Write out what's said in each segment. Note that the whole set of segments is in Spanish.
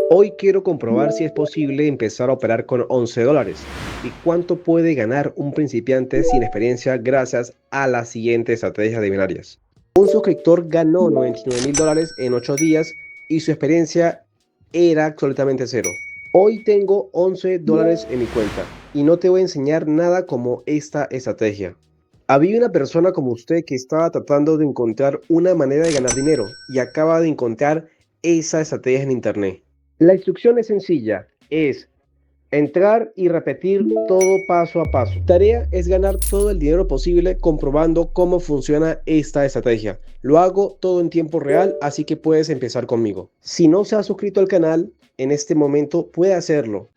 Hoy quiero comprobar si es posible empezar a operar con $11 y cuánto puede ganar un principiante sin experiencia gracias a la siguiente estrategia de binarias. Un suscriptor ganó $99,000 en 8 días y su experiencia era absolutamente cero. Hoy tengo $11 en mi cuenta y no te voy a enseñar nada como esta estrategia. Había una persona como usted que estaba tratando de encontrar una manera de ganar dinero y acaba de encontrar esa estrategia en internet. La instrucción es sencilla, es entrar y repetir todo paso a paso. Tu tarea es ganar todo el dinero posible comprobando cómo funciona esta estrategia. Lo hago todo en tiempo real, así que puedes empezar conmigo. Si no se ha suscrito al canal, en este momento puede hacerlo.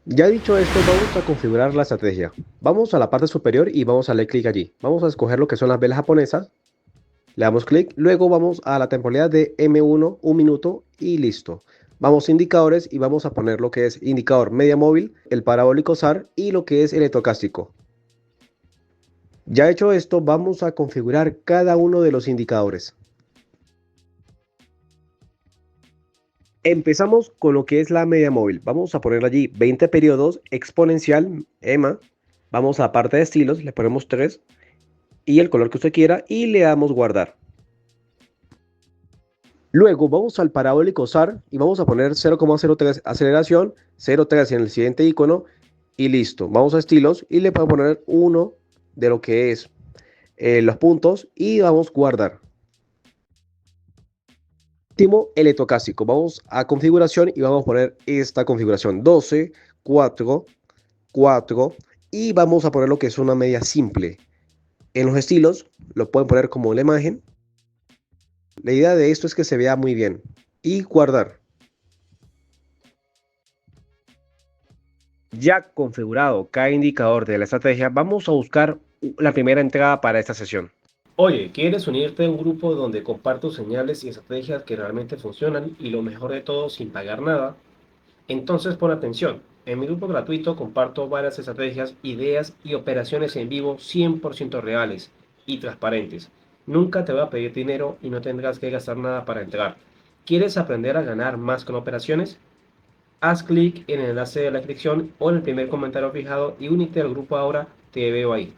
Ya dicho esto, vamos a configurar la estrategia. Vamos a la parte superior y vamos a darle clic allí. Vamos a escoger lo que son las velas japonesas. Le damos clic, luego vamos a la temporalidad de M1, 1 minuto y listo. Vamos a indicadores y vamos a poner lo que es indicador media móvil, el parabólico SAR y lo que es el electrocástico. Ya hecho esto, vamos a configurar cada uno de los indicadores. Empezamos con lo que es la media móvil. Vamos a poner allí 20 periodos, exponencial, EMA. Vamos a la parte de estilos, le ponemos 3 y el color que usted quiera y le damos guardar. Luego vamos al parabólico SAR y vamos a poner 0,03 aceleración, 0,3 en el siguiente icono y listo. Vamos a estilos y le voy a poner 1 de lo que es los puntos y vamos a guardar. Último, electrocástico. Vamos a configuración y vamos a poner esta configuración 12, 4, 4 y vamos a poner lo que es una media simple. En los estilos lo pueden poner como la imagen. La idea de esto es que se vea muy bien y guardar. Ya configurado cada indicador de la estrategia, vamos a buscar la primera entrada para esta sesión. Oye, ¿quieres unirte a un grupo donde comparto señales y estrategias que realmente funcionan y lo mejor de todo sin pagar nada? Entonces pon atención. En mi grupo gratuito comparto varias estrategias, ideas y operaciones en vivo 100% reales y transparentes. Nunca te voy a pedir dinero y no tendrás que gastar nada para entrar. ¿Quieres aprender a ganar más con operaciones? Haz clic en el enlace de la descripción o en el primer comentario fijado y únete al grupo ahora. Te veo ahí.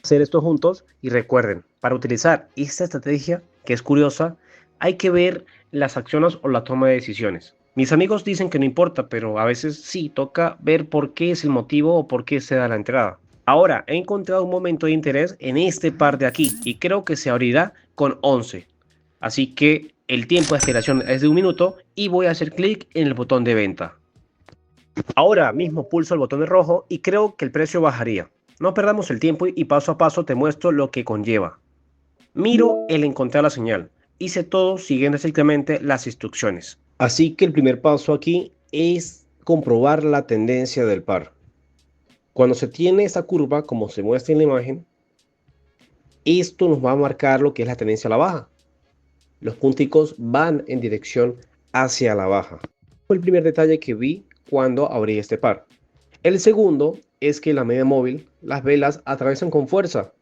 Hacer esto juntos y recuerden, para utilizar esta estrategia, que es curiosa, hay que ver las acciones o la toma de decisiones. Mis amigos dicen que no importa, pero a veces sí, toca ver por qué es el motivo o por qué se da la entrada. Ahora, he encontrado un momento de interés en este par de aquí y creo que se abrirá con 11. Así que el tiempo de esperación es de 1 minuto y voy a hacer clic en el botón de venta. Ahora mismo pulso el botón de rojo y creo que el precio bajaría. No perdamos el tiempo y paso a paso te muestro lo que conlleva. Miro el encontrar la señal. Hice todo siguiendo estrictamente las instrucciones. Así que el primer paso aquí es comprobar la tendencia del par. Cuando se tiene esa curva, como se muestra en la imagen, esto nos va a marcar lo que es la tendencia a la baja. Los punticos van en dirección hacia la baja. Fue el primer detalle que vi cuando abrí este par. El segundo es que la media móvil, las velas atraviesan con fuerza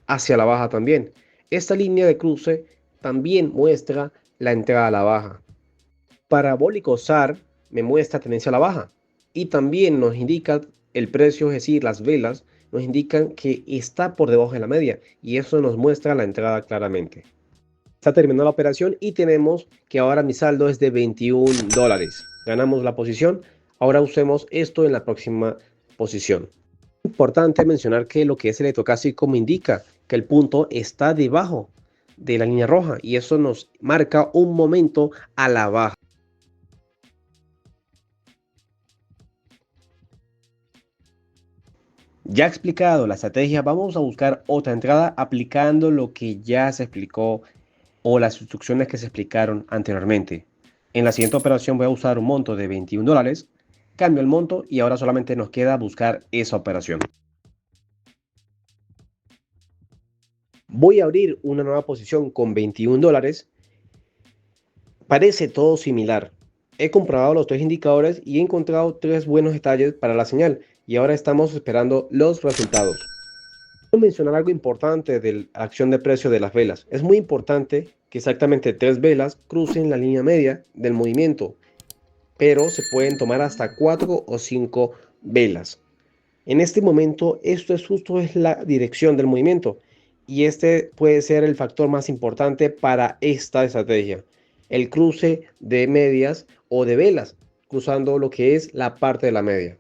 hacia la baja también. Esta línea de cruce también muestra la entrada a la baja. Parabólico SAR me muestra tendencia a la baja y también nos indica el precio, es decir, las velas nos indican que está por debajo de la media y eso nos muestra la entrada claramente. Está terminando la operación y tenemos que ahora mi saldo es de $21. Ganamos la posición. Ahora usemos esto en la próxima posición. Importante mencionar que lo que es el electrocástico me indica que el punto está debajo de la línea roja y eso nos marca un momento a la baja. Ya explicado la estrategia, vamos a buscar otra entrada aplicando lo que ya se explicó o las instrucciones que se explicaron anteriormente. En la siguiente operación voy a usar un monto de $21, cambio el monto y ahora solamente nos queda buscar esa operación. Voy a abrir una nueva posición con $21. Parece todo similar. He comprobado los 3 indicadores y he encontrado 3 buenos detalles para la señal y ahora estamos esperando los resultados. Quiero mencionar algo importante de la acción de precio de las velas. Es muy importante que exactamente 3 velas crucen la línea media del movimiento, pero se pueden tomar hasta 4 o 5 velas. En este momento, esto es justo es la dirección del movimiento y este puede ser el factor más importante para esta estrategia, el cruce de medias o de velas, cruzando lo que es la parte de la media.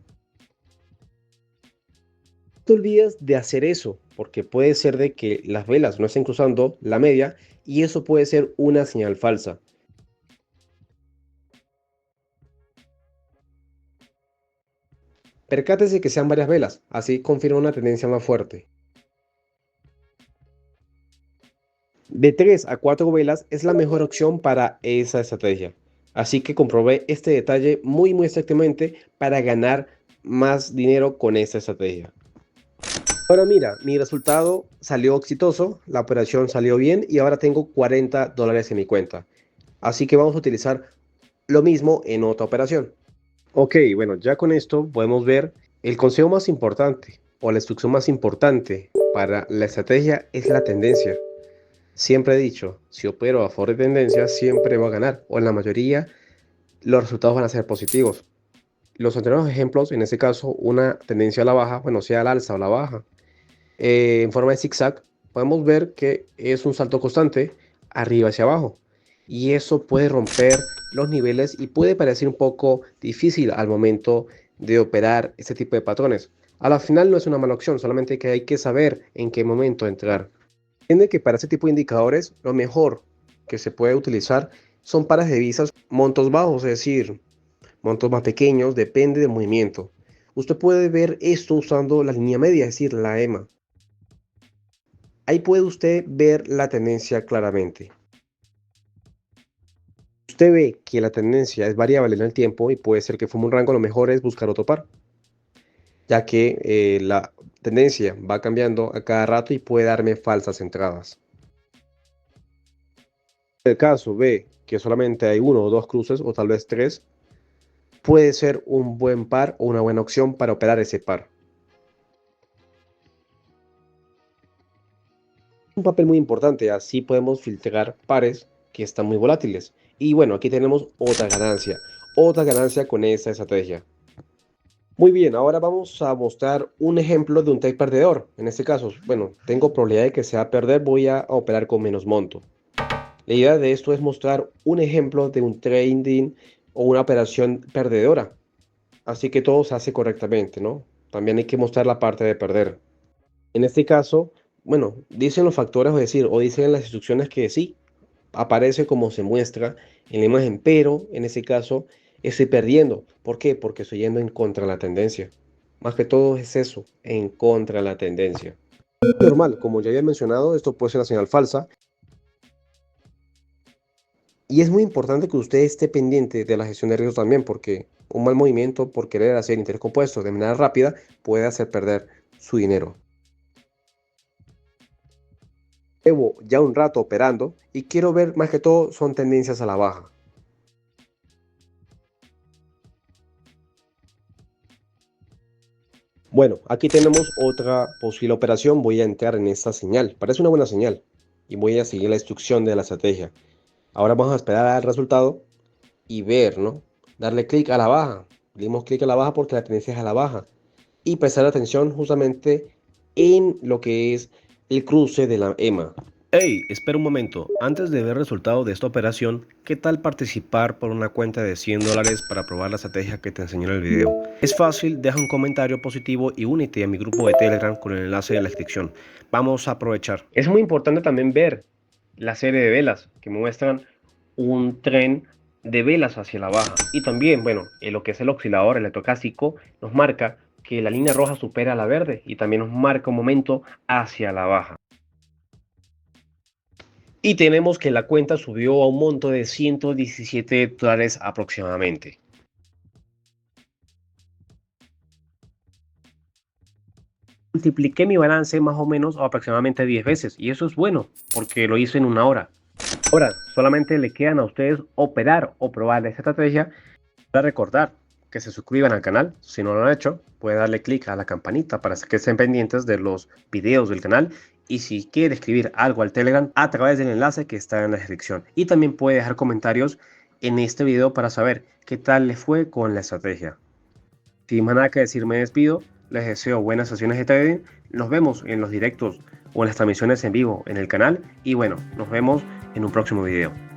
No te olvides de hacer eso, porque puede ser de que las velas no estén cruzando la media y eso puede ser una señal falsa. Percátese que sean varias velas, así confirma una tendencia más fuerte. De 3 a 4 velas es la mejor opción para esa estrategia. Así que comprobé este detalle muy exactamente para ganar más dinero con esta estrategia. Ahora mira, mi resultado salió exitoso, la operación salió bien y ahora tengo $40 en mi cuenta. Así que vamos a utilizar lo mismo en otra operación. Ok, bueno, ya con esto podemos ver el consejo más importante o la instrucción más importante para la estrategia es la tendencia. Siempre he dicho, si opero a favor de tendencia, siempre voy a ganar, o en la mayoría los resultados van a ser positivos. Los anteriores ejemplos, en este caso, una tendencia a la baja, bueno, sea al alza o la baja, en forma de zigzag, podemos ver que es un salto constante arriba hacia abajo. Y eso puede romper los niveles y puede parecer un poco difícil al momento de operar este tipo de patrones. A la final no es una mala opción, solamente que hay que saber en qué momento entrar. Entiende que para este tipo de indicadores lo mejor que se puede utilizar son pares de divisas montos bajos, es decir, montos más pequeños, depende del movimiento. Usted puede ver esto usando la línea media, es decir, la EMA. Ahí puede usted ver la tendencia claramente. Usted ve que la tendencia es variable en el tiempo y puede ser que forme un rango, lo mejor es buscar otro par, ya que la tendencia va cambiando a cada rato y puede darme falsas entradas. En el caso ve que solamente hay uno o dos cruces o tal vez tres, puede ser un buen par o una buena opción para operar ese par. Un papel muy importante, así podemos filtrar pares que están muy volátiles. Y bueno, aquí tenemos otra ganancia con esta estrategia. Muy bien, ahora vamos a mostrar un ejemplo de un trade perdedor. En este caso, bueno, tengo probabilidad de que sea perder, voy a operar con menos monto. La idea de esto es mostrar un ejemplo de un trading o una operación perdedora. Así que todo se hace correctamente, ¿no? También hay que mostrar la parte de perder. En este caso, bueno, dicen los factores, es decir, o dicen las instrucciones que sí, aparece como se muestra en la imagen, pero en este caso estoy perdiendo. ¿Por qué? Porque estoy yendo en contra de la tendencia. Más que todo es eso, en contra de la tendencia. Normal, como ya había mencionado, esto puede ser una señal falsa. Y es muy importante que usted esté pendiente de la gestión de riesgos también, porque un mal movimiento por querer hacer interés compuesto de manera rápida puede hacer perder su dinero. Llevo ya un rato operando y quiero ver más que todo son tendencias a la baja. Bueno, aquí tenemos otra posible operación. Voy a entrar en esta señal. Parece una buena señal y voy a seguir la instrucción de la estrategia. Ahora vamos a esperar al resultado y ver, ¿no? Darle clic a la baja. Le dimos clic a la baja porque la tendencia es a la baja. Y prestar atención justamente en lo que es el cruce de la EMA. Hey, espera un momento. Antes de ver el resultado de esta operación, ¿qué tal participar por una cuenta de $100 para probar la estrategia que te enseñé en el video? Es fácil, deja un comentario positivo y únete a mi grupo de Telegram con el enlace en la descripción. Vamos a aprovechar. Es muy importante también ver la serie de velas que muestran un tren de velas hacia la baja. Y también, bueno, en lo que es el oscilador electroclásico nos marca que la línea roja supera a la verde y también nos marca un momento hacia la baja. Y tenemos que la cuenta subió a un monto de $117 aproximadamente. Multipliqué mi balance más o menos aproximadamente 10 veces y eso es bueno porque lo hice en una hora. Ahora, solamente le quedan a ustedes operar o probar esta estrategia. Para recordar que se suscriban al canal, si no lo han hecho, pueden darle clic a la campanita para que estén pendientes de los videos del canal y si quiere escribir algo al Telegram a través del enlace que está en la descripción. Y también puede dejar comentarios en este video para saber qué tal les fue con la estrategia. Sin más nada que decir, me despido. Les deseo buenas sesiones de trading. Nos vemos en los directos o en las transmisiones en vivo en el canal. Y bueno, nos vemos en un próximo video.